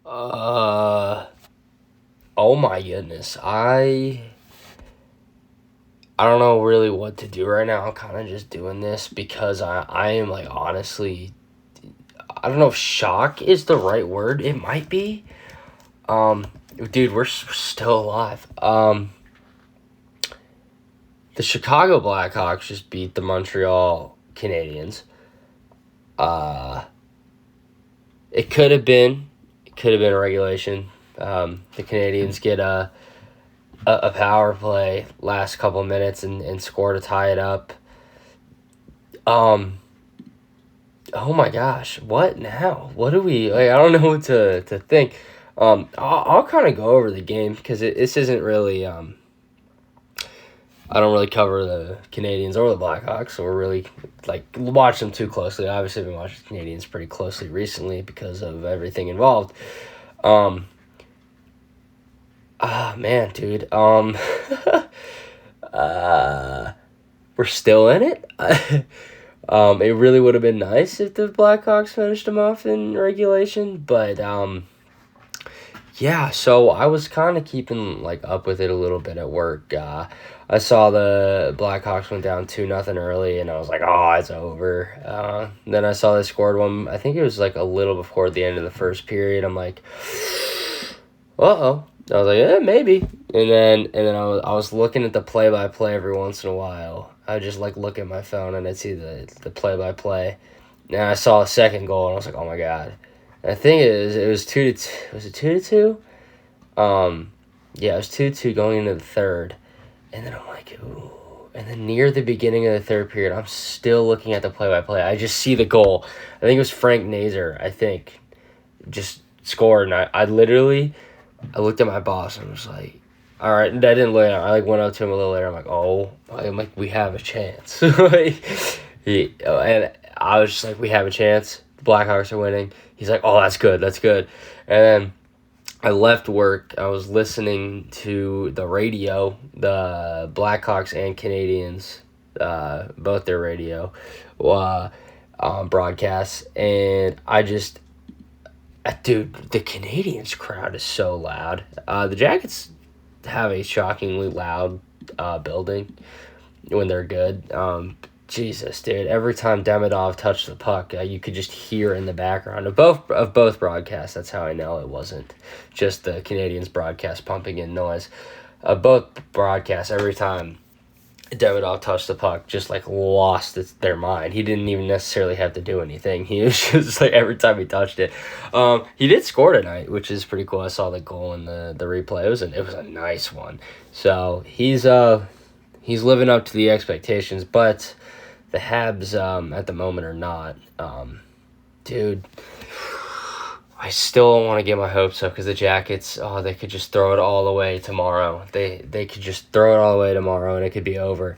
Oh my goodness. I don't know really what to do right now. I'm kind of just doing this because I am like honestly, I don't know if shock is the right word. It might be. Um, Dude, we're still alive. The Chicago Blackhawks just beat the Montreal Canadiens. Uh, it could have been a regulation. The Canadiens get a power play last couple minutes and score to tie it up. Um, oh my gosh, what now? What do we like? I don't know what to think. I'll kind of go over the game because this isn't really. I don't really cover the Canadiens or the Blackhawks, or really like watch them too closely. Obviously, I've been watching the Canadiens pretty closely recently because of everything involved. Um, man, dude. Uh, we're still in it. It really would have been nice if the Blackhawks finished them off in regulation, but yeah. So I was kind of keeping like up with it a little bit at work. I saw the Blackhawks went down 2-0 early, and I was like, "Oh, it's over." Then I saw they scored one. I think it was like a little before the end of the first period. I'm like, "Uh-oh." I was like, "Yeah, maybe." And then I was looking at the play-by-play every once in a while. I just like look at my phone and I'd see the play-by-play. And I saw a second goal and I was like, "Oh my god." And the thing is, it was 2-2. Was it 2-2? Yeah, it was 2-2 going into the third. And then I'm like, ooh. And then near the beginning of the third period, I'm still looking at the play-by-play. I just see the goal. I think it was Frank Nazar, just scored. And I literally, I looked at my boss and was like, all right. And I didn't look at him. I like went up to him a little later. I'm like, we have a chance. And I was just like, we have a chance. The Blackhawks are winning. He's like, oh, that's good. That's good. And then I left work. I was listening to the radio, the Blackhawks and Canadiens, both their radio broadcasts, and dude, the Canadiens crowd is so loud. The Jackets have a shockingly loud building when they're good. Jesus, dude! Every time Demidov touched the puck, you could just hear in the background of both broadcasts. That's how I know it wasn't just the Canadiens broadcast pumping in noise. Both broadcasts, every time Demidov touched the puck, just like lost their mind. He didn't even necessarily have to do anything. He was just like every time he touched it. He did score tonight, which is pretty cool. I saw the goal in the replay. It was a nice one. So he's living up to the expectations, but the Habs at the moment are not. Dude, I still don't want to get my hopes up because the Jackets, they could just throw it all away tomorrow. They could just throw it all away tomorrow and it could be over.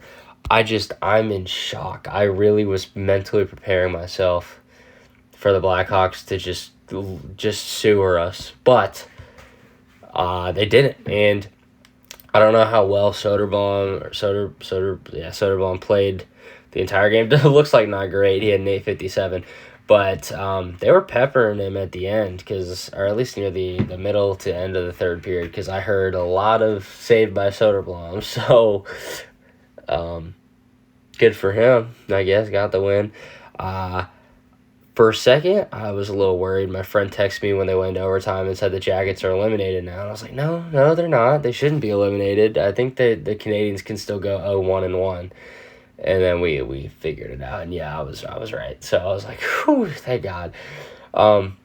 I'm in shock. I really was mentally preparing myself for the Blackhawks to just sewer us, but they didn't. And I don't know how well Soderblom played the entire game. It looks like not great. He had an 8.57, but they were peppering him at the end, or at least near the middle to end of the third period, because I heard a lot of saved by Soderblom. So good for him, I guess. Got the win. For a second, I was a little worried. My friend texted me when they went to overtime and said the Jackets are eliminated now. And I was like, no, they're not. They shouldn't be eliminated. I think the Canadiens can still go 0-1-1. And then we figured it out. And yeah, I was right. So I was like, whew, thank God. Man,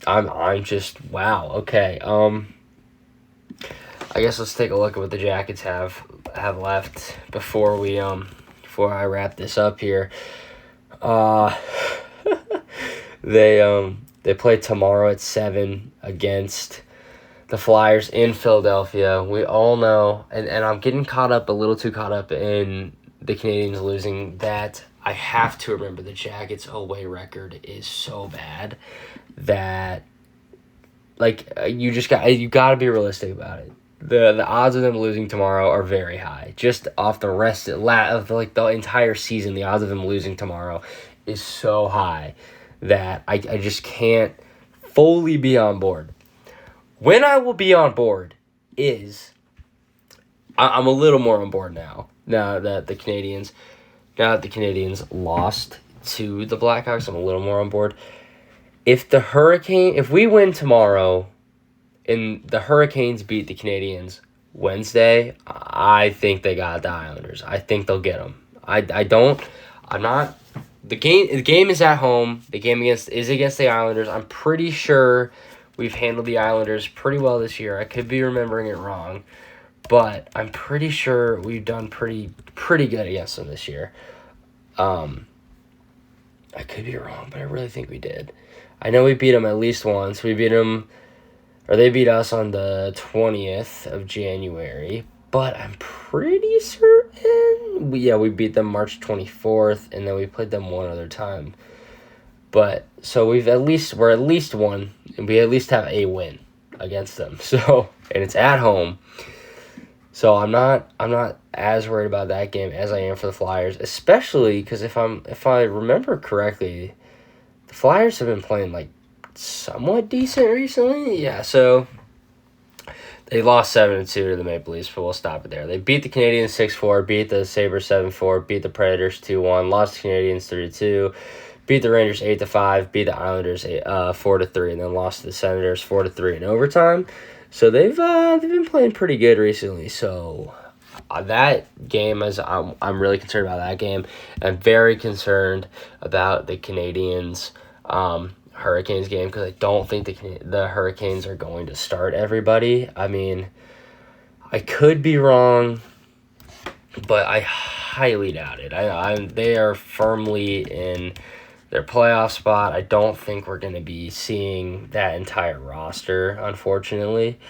I'm just wow. Okay. I guess let's take a look at what the Jackets have left before I wrap this up here. They play tomorrow at 7 against the Flyers in Philadelphia. We all know, and I'm getting a little too caught up in the Canadiens losing, that I have to remember the Jackets' away record is so bad that you got to be realistic about it. The odds of them losing tomorrow are very high. Just off the rest of the entire season, the odds of them losing tomorrow is so high that I just can't fully be on board. When I will be on board is I'm a little more on board now. Now that the Canadiens lost to the Blackhawks, I'm a little more on board. If we win tomorrow and the Hurricanes beat the Canadiens Wednesday, I think they got the Islanders. I think they'll get them. The game is at home. The game is against the Islanders. I'm pretty sure we've handled the Islanders pretty well this year. I could be remembering it wrong, but I'm pretty sure we've done pretty good against them this year. I could be wrong, but I really think we did. I know we beat them at least once. They beat us on the 20th of January, but I'm pretty certain we beat them March 24th, and then we played them one other time. But so we're at least one, and we at least have a win against them. So, and it's at home. So I'm not as worried about that game as I am for the Flyers, especially because if I remember correctly, the Flyers have been playing like somewhat decent recently. Yeah, so they lost 7-2 to the Maple Leafs, but we'll stop it there. They beat the Canadiens 6-4, beat the Sabres 7-4, beat the Predators 2-1, lost the Canadiens 3-2, beat the Rangers 8-5, beat the Islanders 4-3, and then lost to the Senators 4-3 in overtime. So they've been playing pretty good recently. So that game I'm really concerned about that game. I'm very concerned about the Canadiens Hurricanes game because I don't think the Hurricanes are going to start everybody. I mean, I could be wrong, but I highly doubt it. They are firmly in their playoff spot. I don't think we're going to be seeing that entire roster, unfortunately.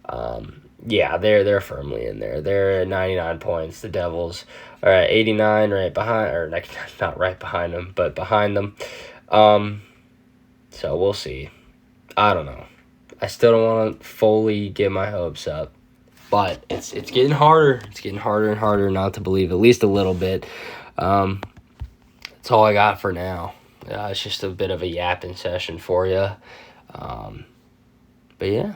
They're firmly in there. They're at 99 points. The Devils are at 89, right behind, or not right behind them, but behind them. So we'll see. I don't know. I still don't want to fully get my hopes up, but it's getting harder. It's getting harder and harder not to believe, at least a little bit. That's all I got for now. It's just a bit of a yapping session for you. But yeah.